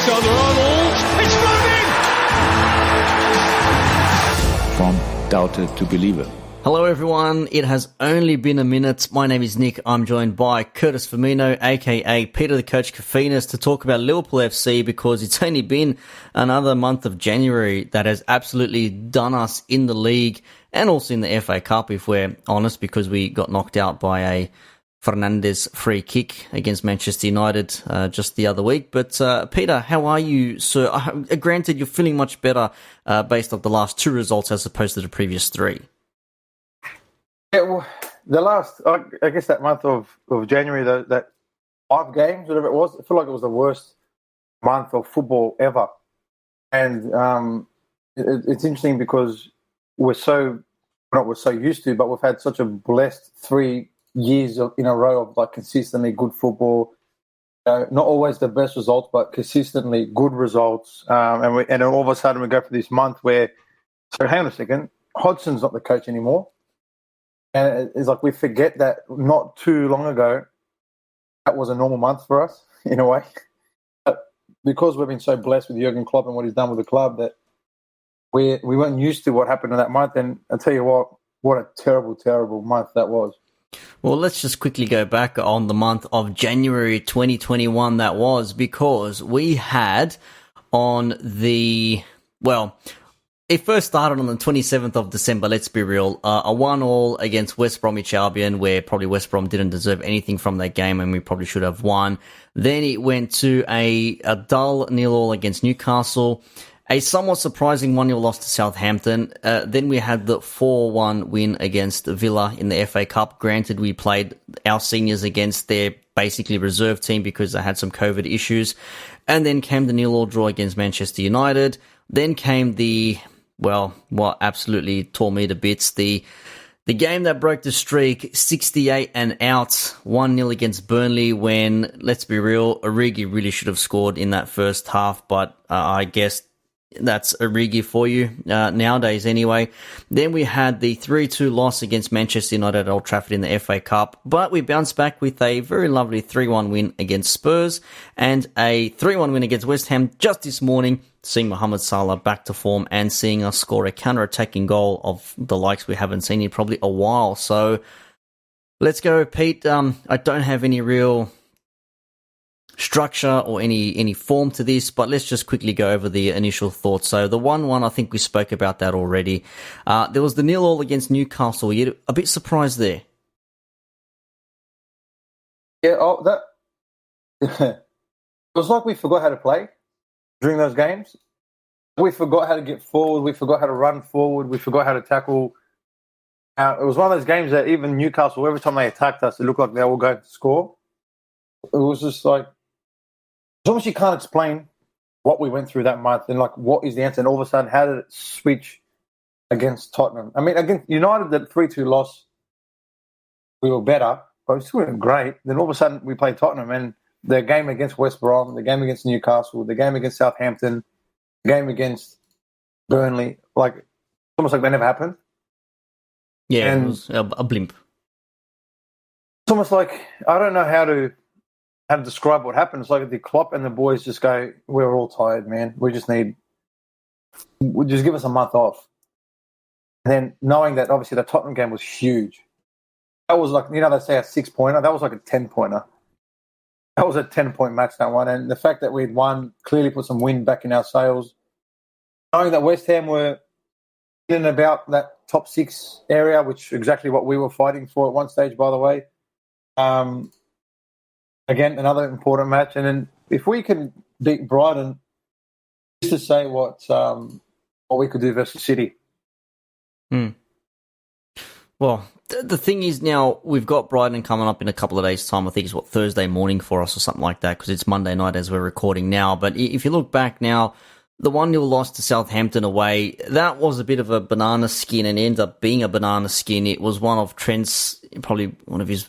Alexander-Arnold, it's running! From doubter to believer. Hello everyone, it has only been a minute. My name is Nick. I'm joined by Curtis Firmino, aka Peter the Coach Kofinas, to talk about Liverpool FC because it's only been another month of January that has absolutely done us in the league and also in the FA Cup, if we're honest, because we got knocked out by a Fernandes free kick against Manchester United just the other week. But Peter, how are you, sir? Granted, you're feeling much better based off the last two results as opposed to the previous three. Yeah, well, the last, I guess that month of January, that 5 games, whatever it was, I feel like it was the worst month of football ever. And it's interesting because we're so used to, but we've had such a blessed 3 years in a row of like consistently good football. Not always the best results, but consistently good results. And then all of a sudden we go for this month where, so hang on a second, Hodgson's not the coach anymore. And it's like we forget that not too long ago, that was a normal month for us, in a way. But because we've been so blessed with Jurgen Klopp and what he's done with the club, that we weren't used to what happened in that month. And I'll tell you what a terrible, terrible month that was. Well, let's just quickly go back on the month of January 2021 that was, because we had on the, well, it first started on the 27th of December, let's be real, a 1-1 against West Bromwich Albion, where probably West Brom didn't deserve anything from that game and we probably should have won. Then it went to a dull 0-0 against Newcastle, a somewhat surprising 1-0 loss to Southampton. Then we had the 4-1 win against Villa in the FA Cup. Granted, we played our seniors against their basically reserve team because they had some COVID issues. And then came the 0-0 draw against Manchester United. Then came the, well, what absolutely tore me to bits, the game that broke the streak, 68 and out, 1-0 against Burnley when, let's be real, Origi really should have scored in that first half, but I guess that's Origi for you nowadays anyway. Then we had the 3-2 loss against Manchester United at Old Trafford in the FA Cup, but we bounced back with a very lovely 3-1 win against Spurs and a 3-1 win against West Ham just this morning, seeing Mohamed Salah back to form and seeing us score a counter-attacking goal of the likes we haven't seen in probably a while. So let's go, Pete. I don't have any real structure or any form to this, but let's just quickly go over the initial thoughts. So the 1-1, I think we spoke about that already. There was the 0-0 against Newcastle. You're a bit surprised there. Yeah, it was like we forgot how to play during those games. We forgot how to get forward. We forgot how to run forward. We forgot how to tackle. It was one of those games that even Newcastle, every time they attacked us, it looked like they were going to score. It was just like, it's almost you can't explain what we went through that month and like what is the answer. And all of a sudden, how did it switch against Tottenham? I mean, against United, that 3-2 loss, we were better, but we still weren't great. Then all of a sudden, we played Tottenham, and the game against West Brom, the game against Newcastle, the game against Southampton, the game against Burnley, like it's almost like they never happened. Yeah, and it was a blimp. It's almost like I don't know how to describe what happened. It's like the Klopp and the boys just go, we're all tired, man. We just give us a month off. And then knowing that obviously the Tottenham game was huge. That was like, they say a 6-pointer. That was like a 10-pointer. That was a 10-point match, that one. And the fact that we'd won clearly put some wind back in our sails. Knowing that West Ham were in and about that top 6 area, which exactly what we were fighting for at one stage, by the way. Again, another important match. And then if we can beat Brighton, just to say what we could do versus City. Well, the thing is now we've got Brighton coming up in a couple of days' time. I think it's Thursday morning for us or something like that because it's Monday night as we're recording now. But if you look back now, the 1-0 loss to Southampton away, that was a bit of a banana skin and ended up being a banana skin. It was one of Trent's, probably one of his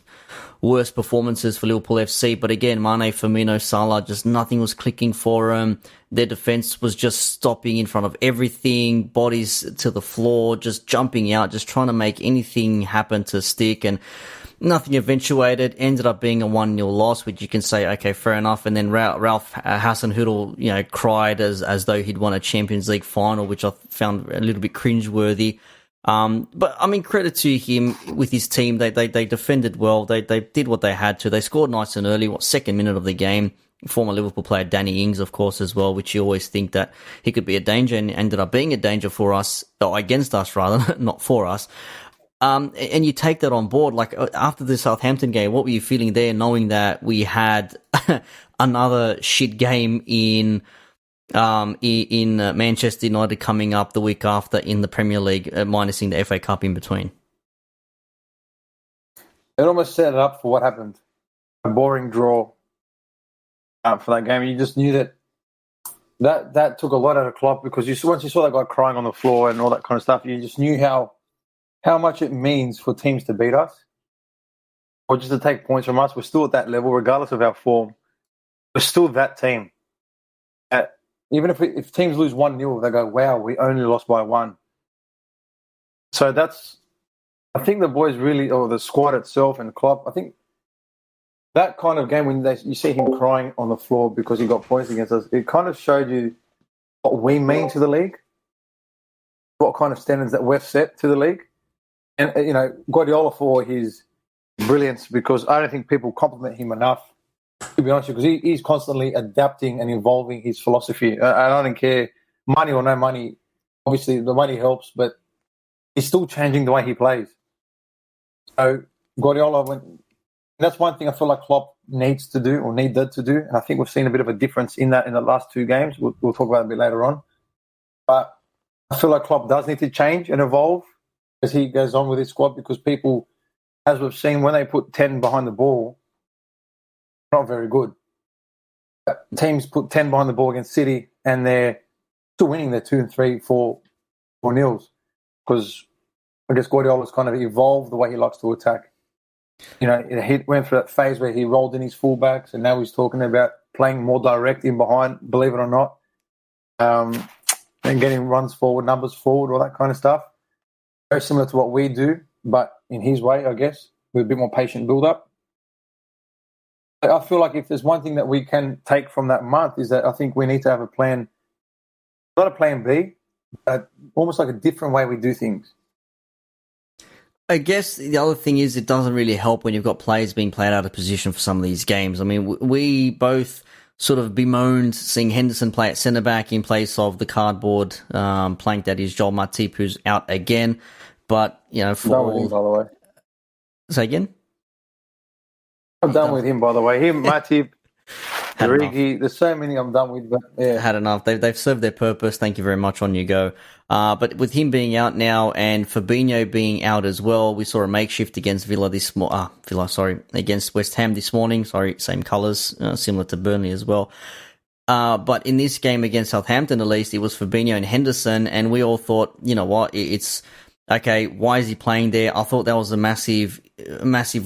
worst performances for Liverpool FC. But again, Mane, Firmino, Salah, just nothing was clicking for them. Their defence was just stopping in front of everything, bodies to the floor, just jumping out, just trying to make anything happen to stick. And nothing eventuated. Ended up being a 1-0 loss, which you can say, okay, fair enough. And then Ralph Hasenhüttl, cried as though he'd won a Champions League final, which I found a little bit cringeworthy. But I mean, credit to him with his team. They defended well. They did what they had to. They scored nice and early. Second minute of the game. Former Liverpool player Danny Ings, of course, as well, which you always think that he could be a danger, and ended up being a danger for us, or against us rather, not for us. And you take that on board. Like, after the Southampton game, what were you feeling there, knowing that we had another shit game in Manchester United coming up the week after in the Premier League, minusing the FA Cup in between? It almost set it up for what happened. A boring draw for that game. You just knew that took a lot out of Klopp, because once you saw that guy crying on the floor and all that kind of stuff, you just knew how much it means for teams to beat us or just to take points from us. We're still at that level, regardless of our form. We're still that team. Even if teams lose 1-0, they go, wow, we only lost by 1. So I think the boys really, or the squad itself and Klopp, I think that kind of game, when you see him crying on the floor because he got points against us, it kind of showed you what we mean to the league, what kind of standards that we've set to the league. And, Guardiola for his brilliance, because I don't think people compliment him enough, to be honest with you, because he's constantly adapting and evolving his philosophy. I don't care, money or no money. Obviously, the money helps, but he's still changing the way he plays. So Guardiola that's one thing I feel like Klopp needed to do, and I think we've seen a bit of a difference in that in the last 2 games. We'll talk about it a bit later on. But I feel like Klopp does need to change and evolve as he goes on with his squad, because people, as we've seen, when they put 10 behind the ball, not very good. Teams put 10 behind the ball against City, and they're still winning their 2 and 3, 4 nils, because I guess Guardiola's kind of evolved the way he likes to attack. He went through that phase where he rolled in his fullbacks, and now he's talking about playing more direct in behind, believe it or not, and getting runs forward, numbers forward, all that kind of stuff. Very similar to what we do, but in his way, I guess, with a bit more patient build-up. I feel like if there's one thing that we can take from that month, is that I think we need to have a plan, not a plan B, but almost like a different way we do things. I guess the other thing is, it doesn't really help when you've got players being played out of position for some of these games. I mean, we both sort of bemoaned seeing Henderson play at centre-back in place of the cardboard plank that is Joel Matip, who's out again. But, for all... Him, by the way. Say again? I'm done with him, by the way. Him, Matip, Origi, there's so many I'm done with. But yeah. Had enough. They've served their purpose. Thank you very much. On you go. But with him being out now and Fabinho being out as well, we saw a makeshift against against West Ham this morning. Sorry, same colours, similar to Burnley as well. But in this game against Southampton, at least, it was Fabinho and Henderson, and we all thought, you know what, it's okay. Why is he playing there? I thought that was a massive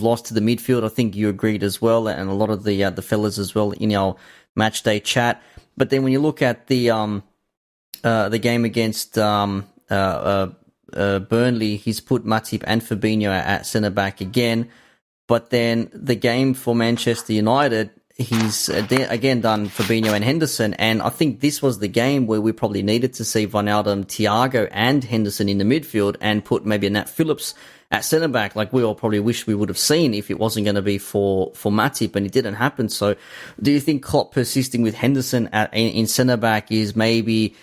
loss to the midfield. I think you agreed as well, and a lot of the fellas as well in our match day chat. But then when you look at the game against Burnley, he's put Matip and Fabinho at centre back again. But then the game for Manchester United, he's again done Fabinho and Henderson, and I think this was the game where we probably needed to see Wijnaldum, Thiago and Henderson in the midfield, and put maybe Nat Phillips at centre back, like we all probably wish we would have seen if it wasn't going to be for Matip, and it didn't happen. So, do you think Klopp persisting with Henderson in centre back is maybe,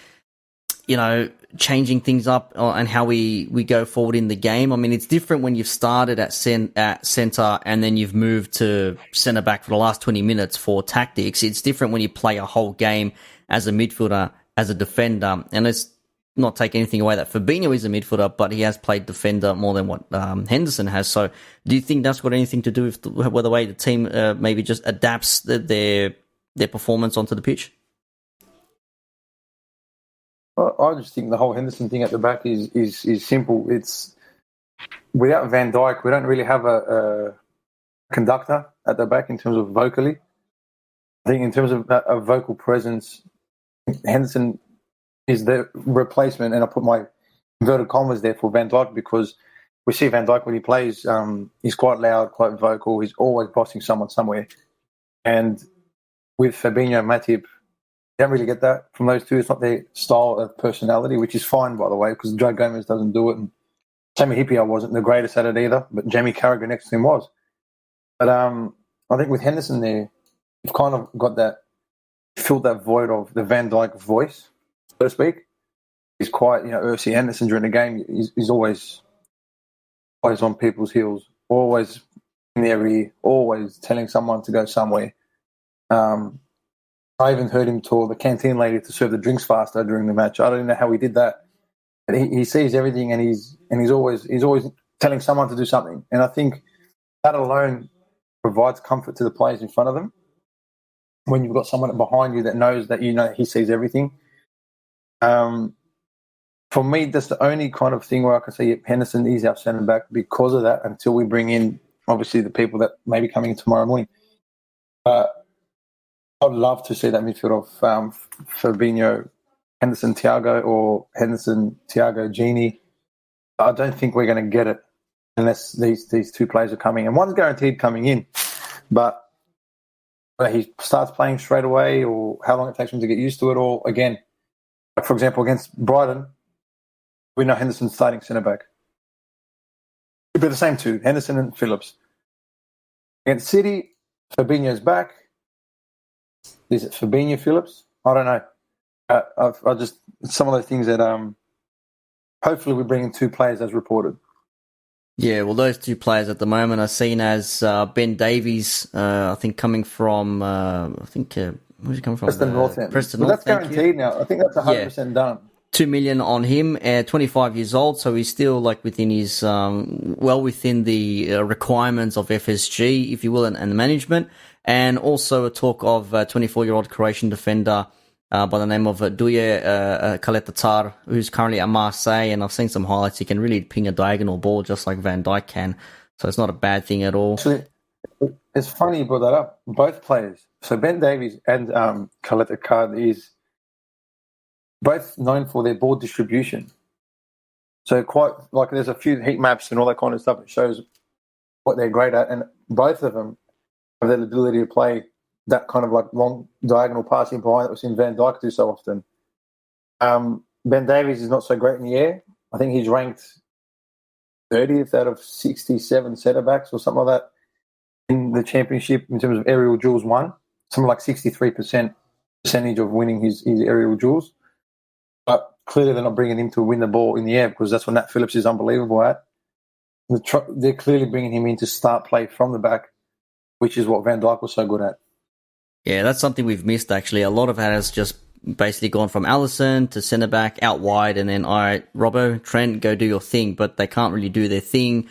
changing things up and how we go forward in the game? I mean, it's different when you've started at centre and then you've moved to centre back for the last 20 minutes for tactics. It's different when you play a whole game as a midfielder, as a defender. And it's not take anything away that Fabinho is a midfielder, but he has played defender more than what Henderson has. So do you think that's got anything to do with the way the team maybe just adapts their performance onto the pitch? I just think the whole Henderson thing at the back is simple. It's without Van Dijk, we don't really have a conductor at the back in terms of vocally. I think in terms of a vocal presence, Henderson is the replacement, and I put my inverted commas there for Van Dijk, because we see Van Dijk when he plays. He's quite loud, quite vocal. He's always bossing someone somewhere. And with Fabinho and Matip, you don't really get that from those two. It's not their style of personality, which is fine, by the way, because Joe Gomez doesn't do it. And Sammy Hippier wasn't the greatest at it either, but Jamie Carragher next to him was. But I think with Henderson there, you've kind of got that, filled that void of the Van Dijk voice, so to speak. He's quite, Ursi Henderson during the game, he's always on people's heels, always in their ear, always telling someone to go somewhere. I even heard him tell the canteen lady to serve the drinks faster during the match. I don't know how he did that, but he sees everything, and he's always telling someone to do something. And I think that alone provides comfort to the players in front of them. When you've got someone behind you that knows that he sees everything. For me, that's the only kind of thing where I can say Henderson is our centre back because of that. Until we bring in obviously the people that may be coming in tomorrow morning. I'd love to see that midfield of Fabinho, Henderson, Thiago, or Henderson, Thiago, Gini. I don't think we're going to get it unless these two players are coming. And one's guaranteed coming in, but whether he starts playing straight away or how long it takes him to get used to it all, again, like for example, against Brighton, we know Henderson's starting centre-back. It'd be the same two, Henderson and Phillips. Against City, Fabinho's back. Is it Fabinho, Phillips? I don't know. I just, some of those things that hopefully we bring in two players as reported. Yeah, well, those two players at the moment are seen as Ben Davies, I think coming from, where's he coming from? Preston North End. Preston Well, North, that's guaranteed now. I think that's 100% done. 2 million on him, 25 years old, so he's still like within his, well within the requirements of FSG, if you will, and the management. And also a talk of 24-year-old Croatian defender by the name of Duje Kaletatar, who's currently at Marseille, and I've seen some highlights. He can really ping a diagonal ball just like Van Dijk can, so it's not a bad thing at all. Actually, it's funny you brought that up. Both players, so Ben Davies and Kaletatar, is both known for their ball distribution. So quite like there's a few heat maps and all that kind of stuff that shows what they're great at, and both of them have that ability to play that kind of like long diagonal passing behind that we've seen Van Dijk do so often. Ben Davies is not so great in the air. I think he's ranked 30th out of 67 centre-backs or something like that in the championship in terms of aerial duels won. Something like 63% percentage of winning his aerial duels. But clearly they're not bringing him to win the ball in the air because that's what Nat Phillips is unbelievable at. They're clearly bringing him in to start play from the back, which is what Van Dijk was so good at. Yeah, that's something we've missed, actually. A lot of it has just basically gone from Alisson to centre-back, out wide, and then, all right, Robbo, Trent, go do your thing. But they can't really do their thing.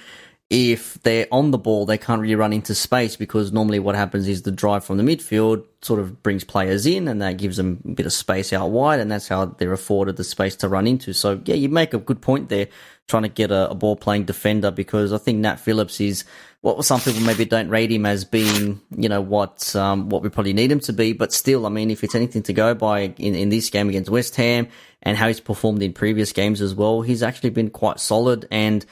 If they're on the ball, they can't really run into space because normally what happens is the drive from the midfield sort of brings players in and that gives them a bit of space out wide, and that's how they're afforded the space to run into. So, yeah, you make a good point there, trying to get a ball-playing defender, because I think Nat Phillips is what some people maybe don't rate him as being, what we probably need him to be. But still, I mean, if it's anything to go by in this game against West Ham and how he's performed in previous games as well, he's actually been quite solid. And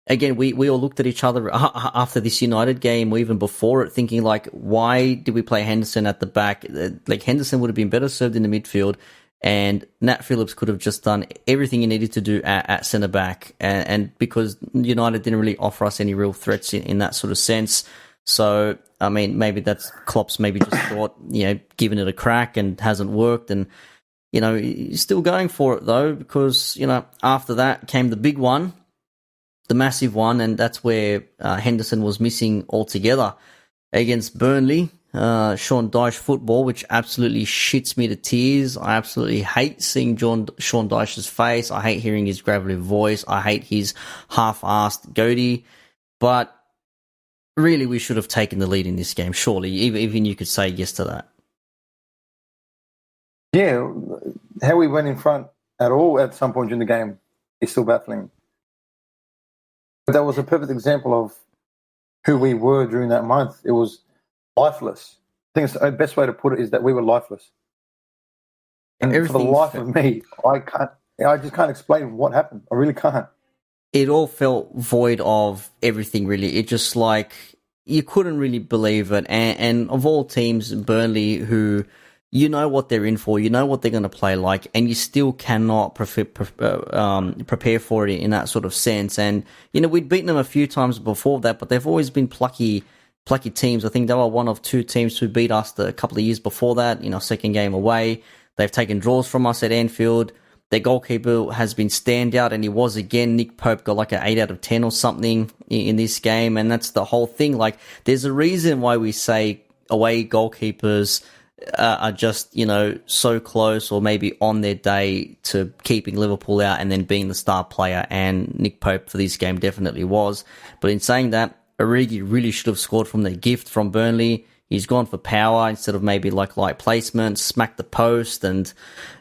again, we all looked at each other after this United game, or even before it, thinking like, why did we play Henderson at the back? Like, Henderson would have been better served in the midfield, and Nat Phillips could have just done everything he needed to do at centre back. And because United didn't really offer us any real threats in that sort of sense. So, I mean, maybe that's Klopp's maybe just thought, giving it a crack and hasn't worked. And, he's still going for it though, because, after that came the big one, the massive one, and that's where Henderson was missing altogether against Burnley. Sean Dyche football, which absolutely shits me to tears. I absolutely hate seeing Sean Dyche's face. I hate hearing his gravelly voice. I hate his half-assed goatee. But really, we should have taken the lead in this game, surely. Even you could say yes to that. Yeah, how we went in front at all at some point during the game is still baffling. But that was a perfect example of who we were during that month. It was lifeless. I think the best way to put it is that we were lifeless. And for the life of me, I just can't explain what happened. I really can't. it all felt void of everything, really. It just like you couldn't really believe it. And of all teams, Burnley, who you know what they're in for, you know what they're going to play like, and you still cannot prepare for it in that sort of sense. And we'd beaten them a few times before that, but they've always been plucky teams. I think they were one of two teams who beat us a couple of years before that. Second game away, they've taken draws from us at Anfield. Their goalkeeper has been standout, and he was again. Nick Pope got like an 8 out of 10 or something in this game, and that's the whole thing. Like, there's a reason why we say away goalkeepers are just, so close or maybe on their day to keeping Liverpool out and then being the star player, and Nick Pope for this game definitely was. But in saying that, Origi really should have scored from their gift from Burnley. He's gone for power instead of maybe like light placement, smacked the post, and,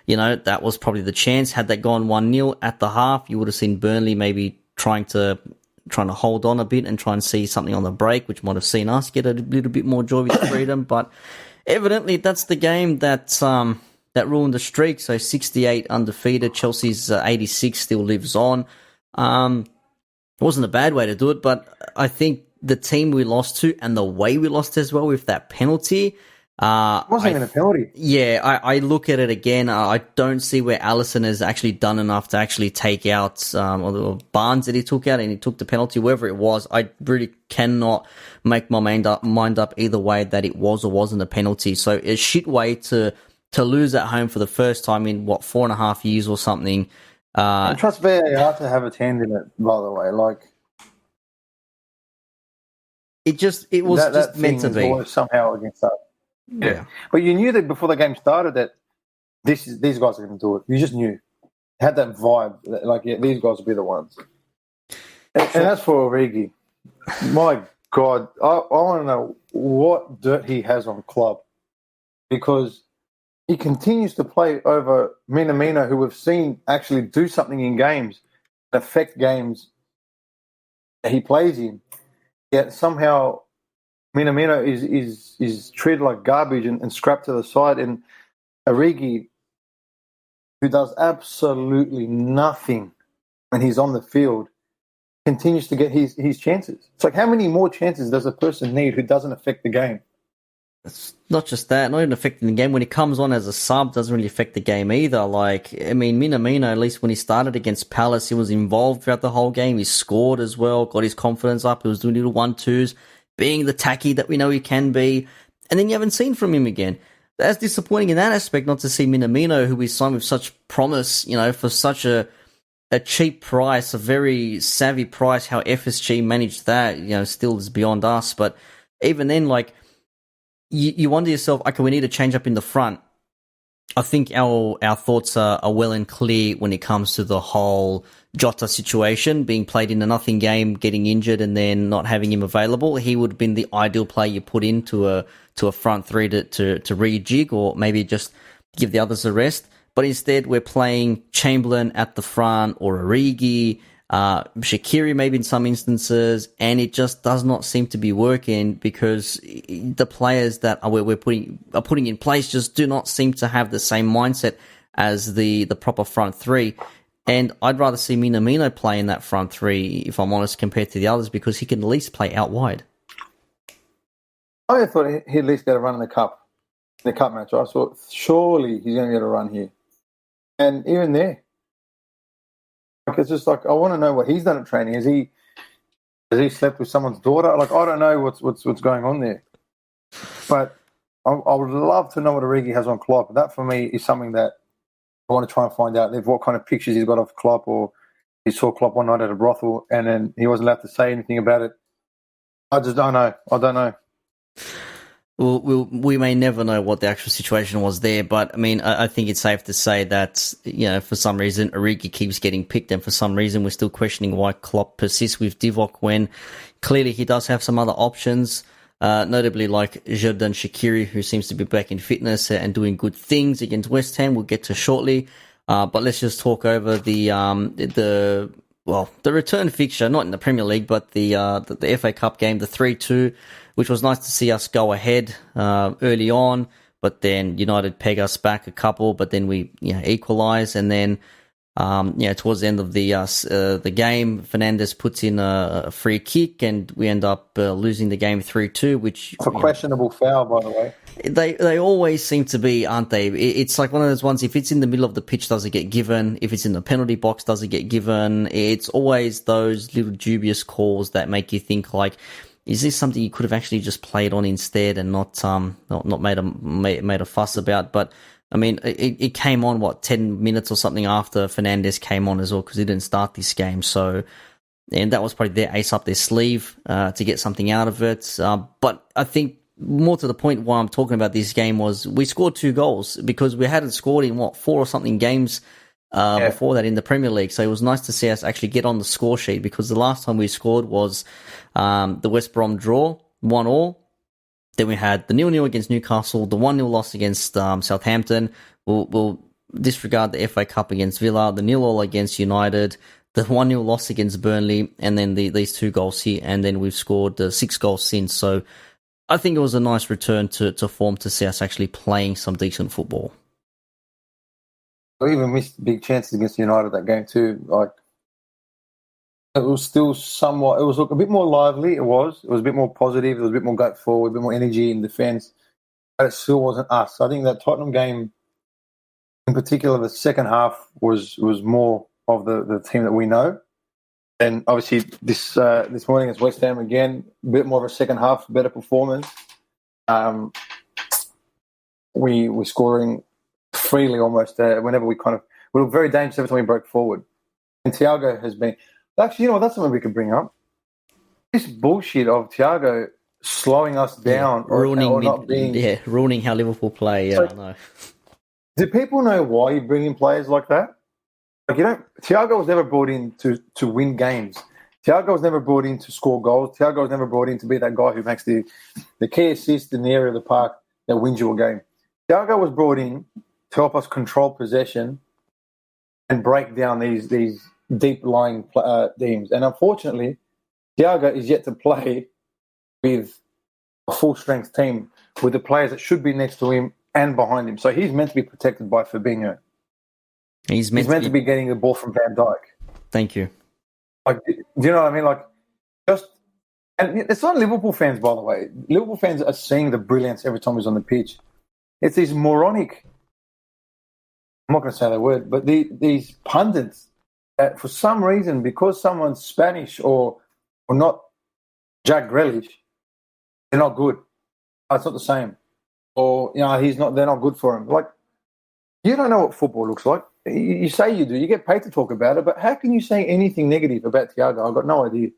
that was probably the chance. Had that gone 1-0 at the half, you would have seen Burnley maybe trying to hold on a bit and try and see something on the break, which might have seen us get a little bit more joy with freedom. But evidently, that's the game that ruined the streak. So 68 undefeated. Chelsea's 86 still lives on. It wasn't a bad way to do it, but I think the team we lost to and the way we lost as well with that penalty. It wasn't even a penalty. Yeah, I look at it again. I don't see where Alisson has actually done enough to actually take out or Barnes that he took out, and he took the penalty, wherever it was. I really cannot make my mind up either way that it was or wasn't a penalty. So a shit way to lose at home for the first time in 4.5 years or something. And trust VAR to have its hand in it, by the way. Like, it was just meant to be somehow against us. Yeah, but you knew that before the game started that these guys are going to do it. You just knew, had that vibe. Like, yeah, these guys will be the ones. And as for Origi, my God, I want to know what dirt he has on Klopp, because he continues to play over Minamino, who we've seen actually do something in games, affect games that he plays in. Yet somehow Minamino is treated like garbage and scrapped to the side, and Origi, who does absolutely nothing when he's on the field, continues to get his chances. It's like, how many more chances does a person need who doesn't affect the game? It's not just that, not even affecting the game. When he comes on as a sub, doesn't really affect the game either. Like, I mean, Minamino, at least when he started against Palace, he was involved throughout the whole game. He scored as well, got his confidence up. He was doing little 1-2s, being the tacky that we know he can be. And then you haven't seen from him again. That's disappointing in that aspect, not to see Minamino, who we signed with such promise, for such a cheap price, a very savvy price. How FSG managed that, still is beyond us. But even then, like, you wonder yourself, okay, we need to change up in the front. I think our thoughts are well and clear when it comes to the whole Jota situation, being played in a nothing game, getting injured, and then not having him available. He would have been the ideal player you put into a front three to rejig, or maybe just give the others a rest. But instead, we're playing Chamberlain at the front, or Origi, Shaqiri maybe in some instances, and it just does not seem to be working, because the players that we're putting in place just do not seem to have the same mindset as the proper front three. And I'd rather see Minamino play in that front three, if I'm honest, compared to the others, because he can at least play out wide. I thought he'd at least get a run in the cup match. I thought surely he's going to get a run here, and even there. It's just like, I want to know what he's done at training. Has he slept with someone's daughter? Like, I don't know what's going on there. But I would love to know what Origi has on Klopp. That for me is something that I want to try and find out. What kind of pictures he's got of Klopp, or he saw Klopp one night at a brothel and then he wasn't allowed to say anything about it. I just don't know. I don't know. We may never know what the actual situation was there, but I mean, I think it's safe to say that, for some reason, Origi keeps getting picked, and for some reason, we're still questioning why Klopp persists with Divock when clearly he does have some other options, notably like Xherdan Shaqiri, who seems to be back in fitness and doing good things against West Ham. We'll get to shortly, but let's just talk over the return fixture, not in the Premier League, but the FA Cup game, the 3-2. Which was nice to see us go ahead early on, but then United peg us back a couple, but then we equalise, and then Towards the end of the game, Fernandes puts in a free kick, and we end up losing the game 3-2, which It's a questionable foul, by the way. They always seem to be, aren't they? It's like one of those ones, if it's in the middle of the pitch, does it get given? If it's in the penalty box, does it get given? It's always those little dubious calls that make you think, like, is this something you could have actually just played on instead and not made a fuss about? But I mean, it came on 10 minutes or something after Fernandes came on as well, because he didn't start this game. So, and that was probably their ace up their sleeve to get something out of it. But I think more to the point why I'm talking about this game was we scored 2 goals, because we hadn't scored in 4 or something games before that in the Premier League. So it was nice to see us actually get on the score sheet, because the last time we scored was the West Brom draw, 1-1. Then we had the 0-0 against Newcastle, the 1-0 loss against Southampton. We'll disregard the FA Cup against Villa, the 0-0 against United, the 1-0 loss against Burnley, and then these 2 goals here. And then we've scored 6 goals since. So I think it was a nice return to form to see us actually playing some decent football. We even missed big chances against United that game too. Like, it was still somewhat. It was a bit more lively. It was a bit more positive. There was a bit more gut forward, a bit more energy in defence. But it still wasn't us. I think that Tottenham game, in particular, the second half was more of the team that we know. And obviously, this morning it's West Ham again. A bit more of a second half, better performance. We're scoring freely almost whenever we look very dangerous every time we broke forward. And Thiago has been. Actually, you know what? That's something we could bring up. This bullshit of Thiago slowing us down ruining how Liverpool play. Yeah, I know. Do people know why you bring in players like that? Like, Thiago was never brought in to win games. Thiago was never brought in to score goals. Thiago was never brought in to be that guy who makes the key assist in the area of the park that wins you a game. Thiago was brought in to help us control possession and break down these deep-lying teams. And unfortunately, Thiago is yet to play with a full-strength team with the players that should be next to him and behind him. So he's meant to be protected by Fabinho. He's meant to be getting the ball from Van Dijk. Thank you. Like, do you know what I mean? Like, and it's not Liverpool fans, by the way. Liverpool fans are seeing the brilliance every time he's on the pitch. It's these moronic, I'm not going to say that word, but these pundits that for some reason, because someone's Spanish or not Jack Grealish, they're not good. It's not the same. Or, they're not good for him. Like, you don't know what football looks like. You say you do. You get paid to talk about it, but how can you say anything negative about Thiago? I've got no idea.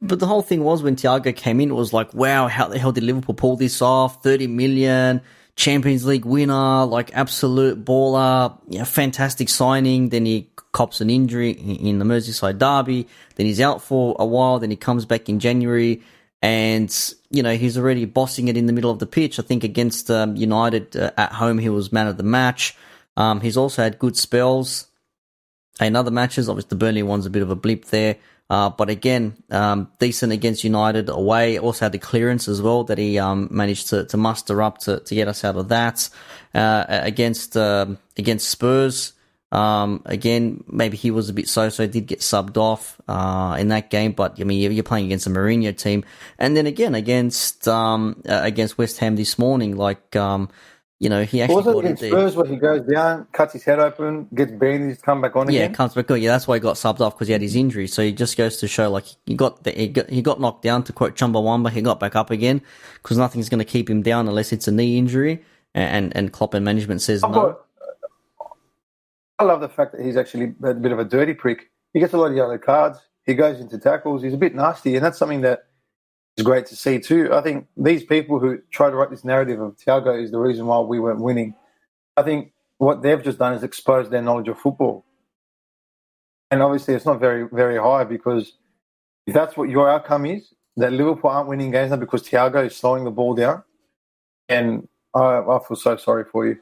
But the whole thing was, when Thiago came in, it was like, wow, how the hell did Liverpool pull this off? 30 million, Champions League winner, like absolute baller, fantastic signing. Then he cops an injury in the Merseyside derby. Then he's out for a while. Then he comes back in January, and he's already bossing it in the middle of the pitch. I think against United at home, he was man of the match. He's also had good spells in other matches. Obviously, the Burnley one's a bit of a blip there. But again, decent against United away. Also had the clearance as well that he managed to muster up to get us out of that. Against Spurs, again, maybe he was a bit so-so, did get subbed off in that game. But I mean, you're playing against a Mourinho team. And then again, against West Ham this morning, like, he actually was it against Spurs where he goes down, cuts his head open, gets beaten, he's come back on again? Yeah, comes back on. Yeah, that's why he got subbed off, because he had his injury. So he just goes to show, like, he got knocked down, to quote Chumbawamba. He got back up again, because nothing's going to keep him down unless it's a knee injury. And Klopp and management says no. I love the fact that he's actually a bit of a dirty prick. He gets a lot of yellow cards. He goes into tackles. He's a bit nasty, and that's something that is great to see too. I think these people who try to write this narrative of Thiago is the reason why we weren't winning. I think what they've just done is expose their knowledge of football. And obviously it's not very, very high, because if that's what your outcome is, that Liverpool aren't winning games now because Thiago is slowing the ball down, and I feel so sorry for you.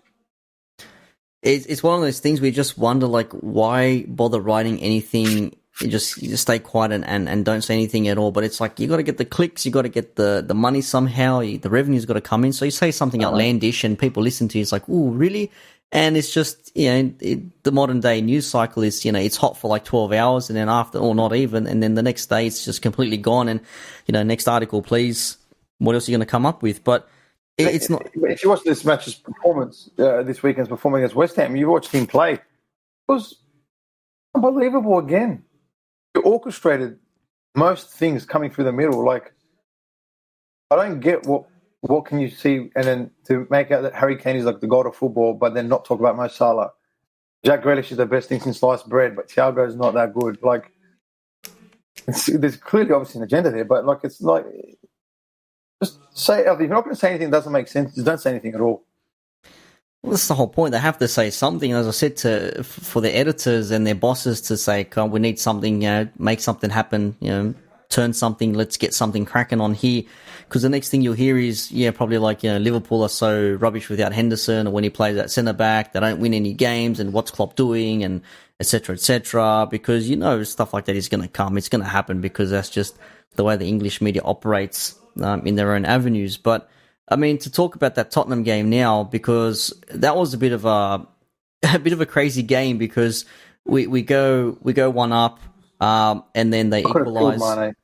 It's one of those things where you just wonder, like, why bother writing anything? You just stay quiet and don't say anything at all. But it's like, you got to get the clicks, you got to get the money somehow, the revenue's got to come in. So you say something outlandish and people listen to you. It's like, ooh, really? And it's just, the modern day news cycle is, it's hot for like 12 hours and then after, or not even, and then the next day it's just completely gone. And, next article, please. What else are you going to come up with? But it's not. If you watch this match's performance, this weekend's performance against West Ham, you watched him play. It was unbelievable again. You orchestrated most things coming through the middle. Like, I don't get what can you see, and then to make out that Harry Kane is like the god of football, but then not talk about Mo Salah. Jack Grealish is the best thing since sliced bread, but Thiago's not that good. Like, there's clearly obviously an agenda there, but like it's like just say if you're not going to say anything that doesn't make sense, just don't say anything at all. Well, that's the whole point. They have to say something. As I said, for the editors and their bosses to say, "Come, we need something. Make something happen. Turn something. Let's get something cracking on here." Because the next thing you'll hear is, probably like, Liverpool are so rubbish without Henderson, or when he plays at centre back, they don't win any games, and what's Klopp doing, and et cetera, because stuff like that is going to come. It's going to happen because that's just the way the English media operates in their own avenues. But I mean, to talk about that Tottenham game now, because that was a bit of a crazy game, because we go one up, and then they equalise.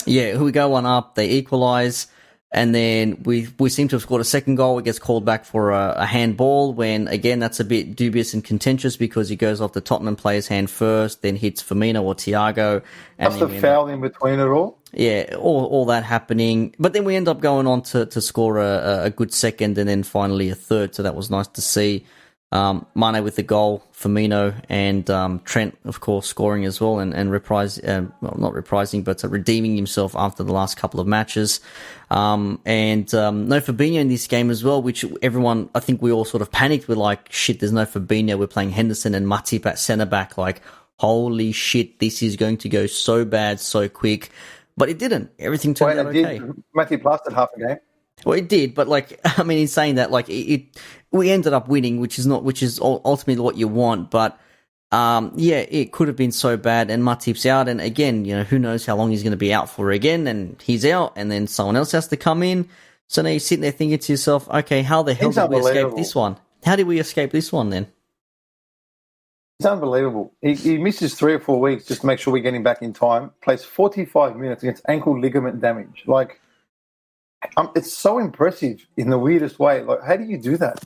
Yeah, we go one up, they equalise, and then we seem to have scored a second goal. It gets called back for a handball, when, again, that's a bit dubious and contentious because he goes off the Tottenham player's hand first, then hits Firmino or Thiago. That's the foul in between it all? Yeah, all that happening. But then we end up going on to score a good second and then finally a third, so that was nice to see. Mane with the goal, Firmino and Trent, of course, scoring as well, and not reprising, but redeeming himself after the last couple of matches. No Fabinho in this game as well, which everyone, I think we all sort of panicked. We're like, shit, there's no Fabinho. We're playing Henderson and Matip at centre back. Like, holy shit, this is going to go so bad so quick. But it didn't. Everything turned out okay. Matip lasted half a game. Well, it did, but in saying that, we ended up winning, which is ultimately what you want. But it could have been so bad, and Matip's out, and again, who knows how long he's going to be out for again, and he's out, and then someone else has to come in. So now you're sitting there thinking to yourself, okay, how the hell did we escape this one? How did we escape this one then? It's unbelievable. He misses 3 or 4 weeks just to make sure we get him back in time. Plays 45 minutes against ankle ligament damage. It's so impressive in the weirdest way. Like, how do you do that?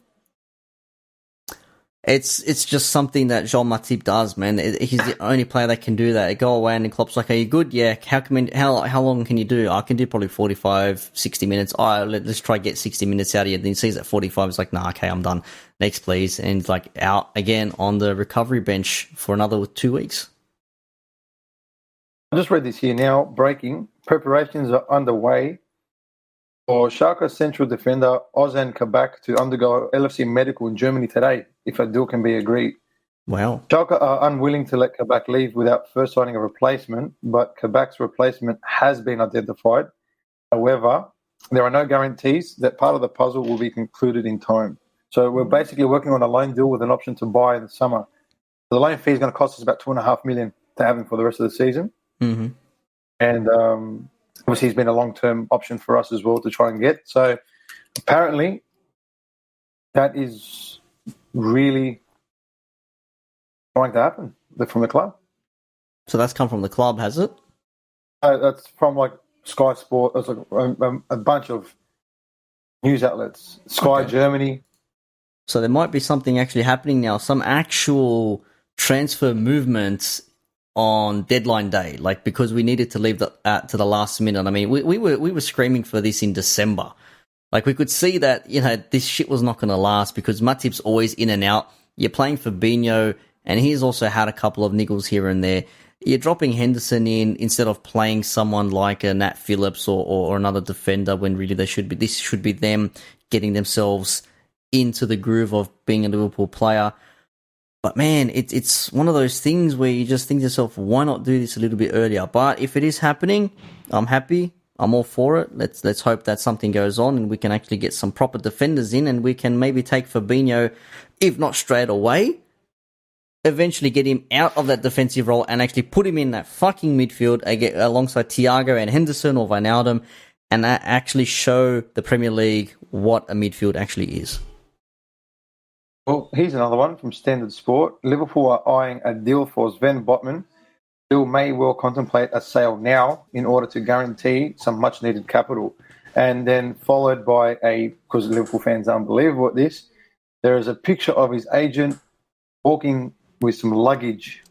It's just something that Jean Matip does, man. He's the only player that can do that. They go away and Klopp's like, are you good? Yeah. How long can you do? I can do probably 45, 60 minutes. Let's try get 60 minutes out of you. Then he sees at 45, he's like, nah, okay, I'm done. Next, please. And he's like out again on the recovery bench for another 2 weeks. I just read this here now. Breaking. Preparations are underway for Schalke central defender Ozan Kabak to undergo LFC medical in Germany today, if a deal can be agreed. Wow. Schalke are unwilling to let Kabak leave without first signing a replacement, but Kabak's replacement has been identified. However, there are no guarantees that part of the puzzle will be concluded in time. So we're basically working on a loan deal with an option to buy in the summer. The loan fee is going to cost us about $2.5 million to have him for the rest of the season. Mm-hmm. And obviously he's been a long-term option for us as well to try and get. So apparently that is really trying to happen from the club. So that's come from the club, has it? That's from Sky Sport. There's a bunch of news outlets. Sky Germany. So there might be something actually happening now, some actual transfer movements on deadline day, because we needed to leave to the last minute. I mean, we were screaming for this in December. We could see that, this shit was not going to last because Matip's always in and out. You're playing Fabinho, and he's also had a couple of niggles here and there. You're dropping Henderson in instead of playing someone like a Nat Phillips or another defender when really this should be them getting themselves into the groove of being a Liverpool player. But man, it's one of those things where you just think to yourself, why not do this a little bit earlier? But if it is happening, I'm happy. I'm all for it. Let's hope that something goes on and we can actually get some proper defenders in and we can maybe take Fabinho, if not straight away, eventually get him out of that defensive role and actually put him in that fucking midfield alongside Thiago and Henderson or Wijnaldum, and that actually show the Premier League what a midfield actually is. Well, here's another one from Standard Sport. Liverpool are eyeing a deal for Sven Botman. Bill may well contemplate a sale now in order to guarantee some much-needed capital. And then followed by because Liverpool fans are unbelievable at this, there is a picture of his agent walking with some luggage.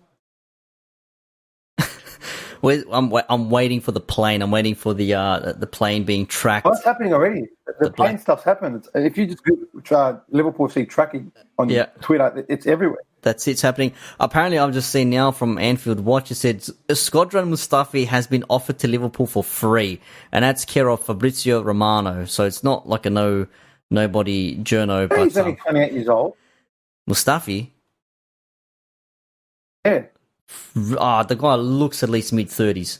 I'm waiting for the plane. I'm waiting for the plane being tracked. Well, that's happening already. The plane stuff's happened. If you just Google Liverpool FC tracking on Twitter, it's everywhere. That's it's happening. Apparently, I've just seen now from Anfield Watch, it said Squadron Mustafi has been offered to Liverpool for free, and that's care of Fabrizio Romano. So it's not like a nobody journo. But he's only 28 years old. Mustafi? Yeah. The guy looks at least mid-30s.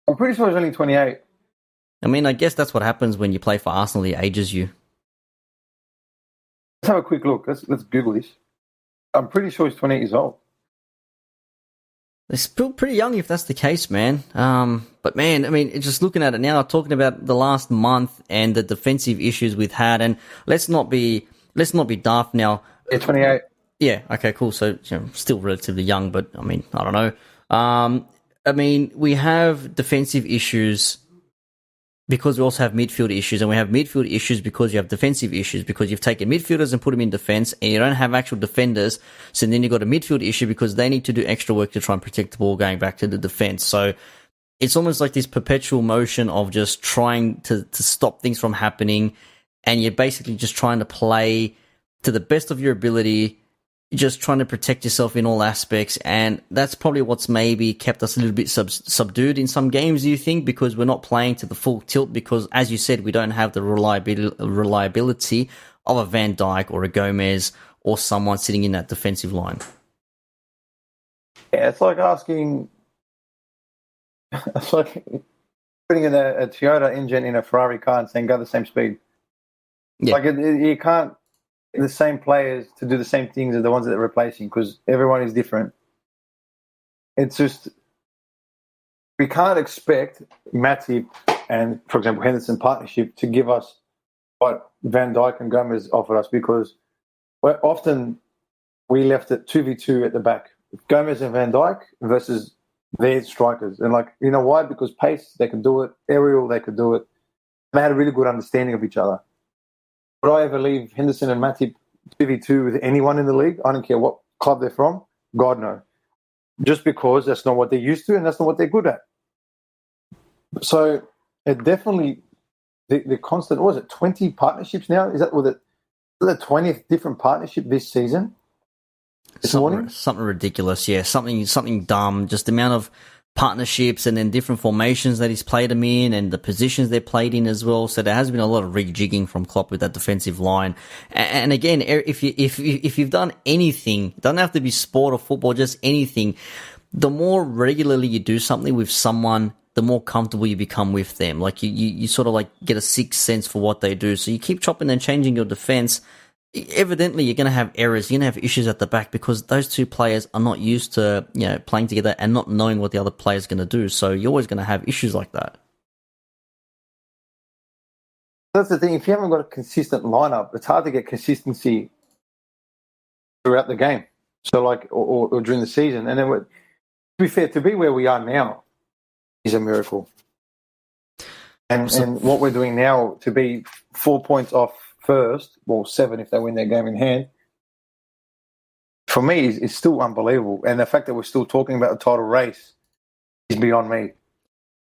I'm pretty sure he's only 28. I mean, I guess that's what happens when you play for Arsenal. He ages you. Let's have a quick look. Let's Google this. I'm pretty sure he's 28 years old. They're still pretty young if that's the case, man. But man, I mean, just looking at it now, talking about the last month and the defensive issues we've had, and let's not be daft now. Yeah, 28. Yeah, okay, cool. So, still relatively young, but I mean, I don't know. I mean, we have defensive issues because we also have midfield issues, and we have midfield issues because you have defensive issues, because you've taken midfielders and put them in defense, and you don't have actual defenders, so then you've got a midfield issue because they need to do extra work to try and protect the ball going back to the defense. So it's almost like this perpetual motion of just trying to stop things from happening, and you're basically just trying to play to the best of your ability, just trying to protect yourself in all aspects, and that's probably what's maybe kept us a little bit subdued in some games, do you think? Because we're not playing to the full tilt because, as you said, we don't have the reliability of a Van Dijk or a Gomez or someone sitting in that defensive line. Yeah, it's like asking... It's like putting in a Toyota engine in a Ferrari car and saying go the same speed. Yeah. Like, you can't the same players to do the same things as the ones that they're replacing because everyone is different. It's just we can't expect Matip and, for example, Henderson partnership to give us what Van Dijk and Gomez offered us because often we left it 2v2 at the back. Gomez and Van Dijk versus their strikers. And you know why? Because pace, they could do it. Aerial, they could do it. They had a really good understanding of each other. Would I ever leave Henderson and Matip 2v2 with anyone in the league? I don't care what club they're from. God, no. Just because that's not what they're used to and that's not what they're good at. So it definitely, the constant, what was it, 20 partnerships now? Is that the 20th different partnership this season? Something ridiculous, yeah. Something dumb. Just the amount of partnerships and then different formations that he's played them in and the positions they're played in as well. So there has been a lot of rejigging from Klopp with that defensive line. And again, if you've done anything, it doesn't have to be sport or football, just anything, the more regularly you do something with someone, the more comfortable you become with them. Like you sort of like get a sixth sense for what they do. So you keep chopping and changing your defense. Evidently, you're going to have errors. You're going to have issues at the back because those two players are not used to, playing together and not knowing what the other player is going to do. So you're always going to have issues like that. That's the thing. If you haven't got a consistent lineup, it's hard to get consistency throughout the game. So, or during the season. And then, to be fair, to be where we are now is a miracle. And what we're doing now to be 4 points off first, 7 if they win their game in hand, for me is still unbelievable. And the fact that we're still talking about the title race is beyond me,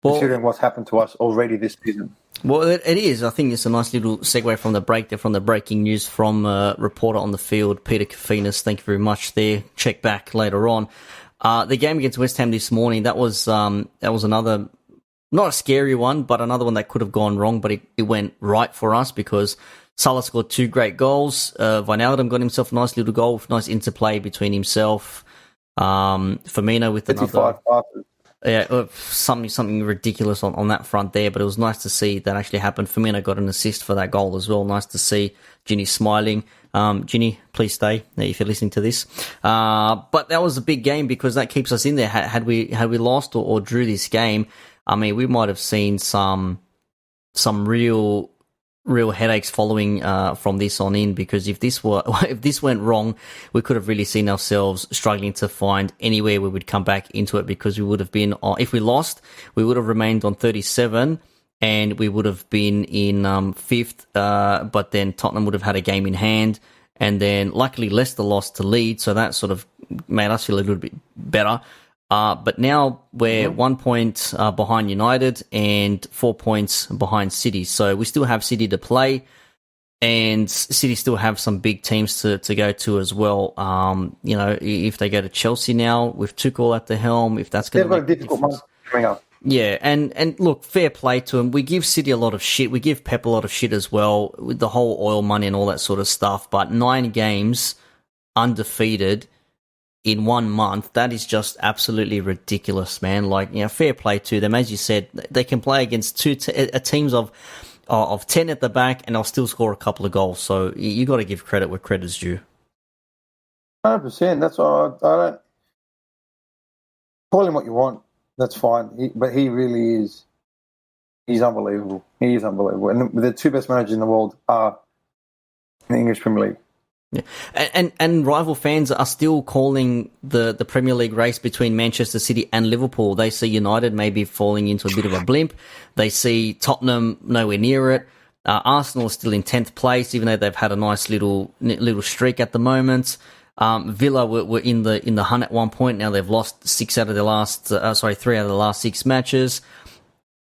considering what's happened to us already this season. Well, it is. I think it's a nice little segue from the break there, from the breaking news from reporter on the field, Peter Kofinas. Thank you very much there. Check back later on. The game against West Ham this morning, that was another, not a scary one, but another one that could have gone wrong, but it went right for us because Salah scored 2 great goals. Wijnaldum got himself a nice little goal with nice interplay between himself. Firmino with another. Yeah, something ridiculous on that front there, but it was nice to see that actually happened. Firmino got an assist for that goal as well. Nice to see Ginny smiling. Ginny, please stay if you're listening to this. But that was a big game because that keeps us in there. Had we lost or drew this game, I mean, we might have seen some real real headaches following from this on in, because if this went wrong, we could have really seen ourselves struggling to find anywhere we would come back into it, because we would have been if we lost, we would have remained on 37 and we would have been in fifth, but then Tottenham would have had a game in hand, and then luckily Leicester lost to Leeds, so that sort of made us feel a little bit better. But now we're 1 point behind United and 4 points behind City. So we still have City to play, and City still have some big teams to go to as well. If they go to Chelsea now with Tuchel at the helm, if that's going to make a difficult month coming up. Yeah, and look, fair play to them. We give City a lot of shit. We give Pep a lot of shit as well, with the whole oil money and all that sort of stuff. But 9 games undefeated in 1 month, that is just absolutely ridiculous, man. Like, fair play to them. As you said, they can play against teams of 10 at the back, and they'll still score a couple of goals. So you got to give credit where credit's due. 100%. That's why I don't call him what you want. That's fine. But he really is. He's unbelievable. He is unbelievable. And the 2 best managers in the world are in the English Premier League. Yeah. And rival fans are still calling the Premier League race between Manchester City and Liverpool. They see United maybe falling into a bit of a blimp. They see Tottenham nowhere near it. Arsenal is still in 10th place, even though they've had a nice little streak at the moment. Villa were in the hunt at one point. Now they've lost 3 out of the last 6 matches.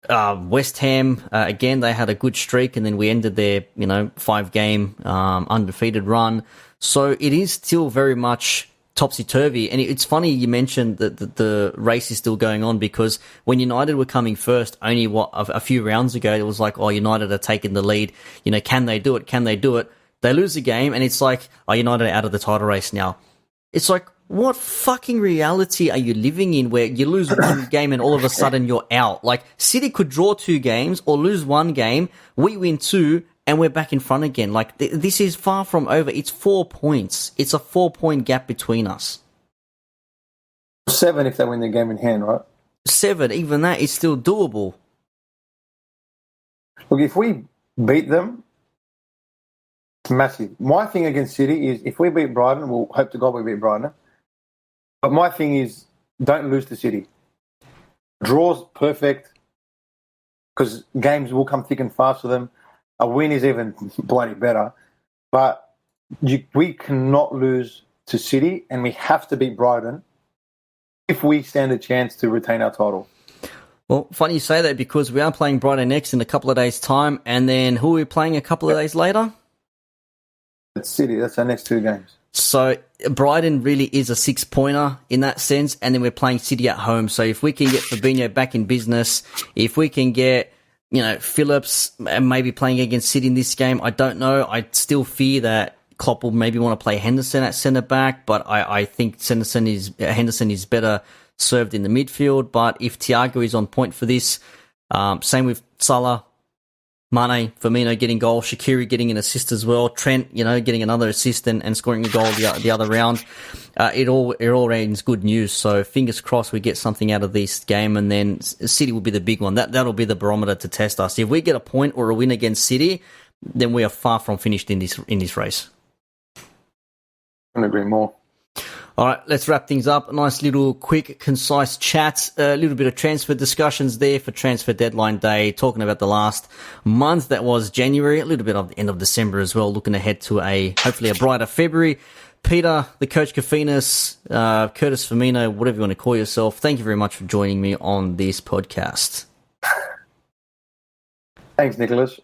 West Ham, again, they had a good streak, and then we ended their, 5-game undefeated run. So it is still very much topsy-turvy. And it's funny you mentioned that the race is still going on, because when United were coming first, only a few rounds ago, it was like, oh, United are taking the lead. Can they do it? Can they do it? They lose a game, and it's like, oh, United are out of the title race now. It's like, what fucking reality are you living in where you lose one game and all of a sudden you're out? Like, City could draw 2 games or lose 1 game, we win 2, and we're back in front again. Like, this is far from over. It's 4 points. It's a 4-point gap between us. 7 if they win the game in hand, right? 7, even that is still doable. Look, if we beat them, it's massive. My thing against City is, if we beat Brighton, we'll hope to God we beat Brighton. But my thing is, don't lose to City. Draws perfect, because games will come thick and fast for them. A win is even bloody better. But we cannot lose to City, and we have to beat Brighton if we stand a chance to retain our title. Well, funny you say that, because we are playing Brighton next in a couple of days' time, and then who are we playing a couple of days later? It's City. That's our next 2 games. So Brighton really is a 6-pointer in that sense, and then we're playing City at home. So if we can get Fabinho back in business, if we can get, Phillips maybe playing against City in this game, I don't know. I still fear that Klopp will maybe want to play Henderson at centre back, but I think Henderson is better served in the midfield. But if Thiago is on point for this, same with Salah, Mane, Firmino getting goal, Shaqiri getting an assist as well, Trent, getting another assist and scoring a goal the other round. It all remains good news. So fingers crossed we get something out of this game, and then City will be the big one. That'll be the barometer to test us. If we get a point or a win against City, then we are far from finished in this race. I couldn't agree more. All right, let's wrap things up. A nice little quick, concise chat. A little bit of transfer discussions there for transfer deadline day, talking about the last month that was January, a little bit of the end of December as well, looking ahead to hopefully a brighter February. Peter, the Coach Kafinas, Curtis Firmino, whatever you want to call yourself, thank you very much for joining me on this podcast. Thanks, Nicholas.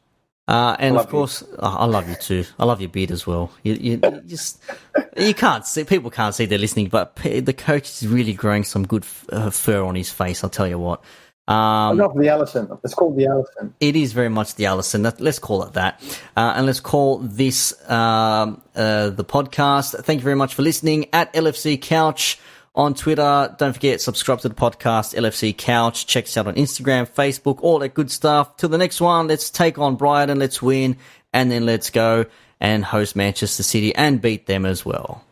And of course, I love you too. I love your beard as well. You can't see, people can't see they're listening, but the coach is really growing some good fur on his face. I'll tell you what. Not the Allison. It's called the Allison. It is very much the Allison. Let's call it that. And let's call this the podcast. Thank you very much for listening. At LFC Couch on Twitter. Don't forget, subscribe to the podcast, LFC Couch. Check us out on Instagram, Facebook, all that good stuff. Till the next one, let's take on Brighton, let's win, and then let's go and host Manchester City and beat them as well.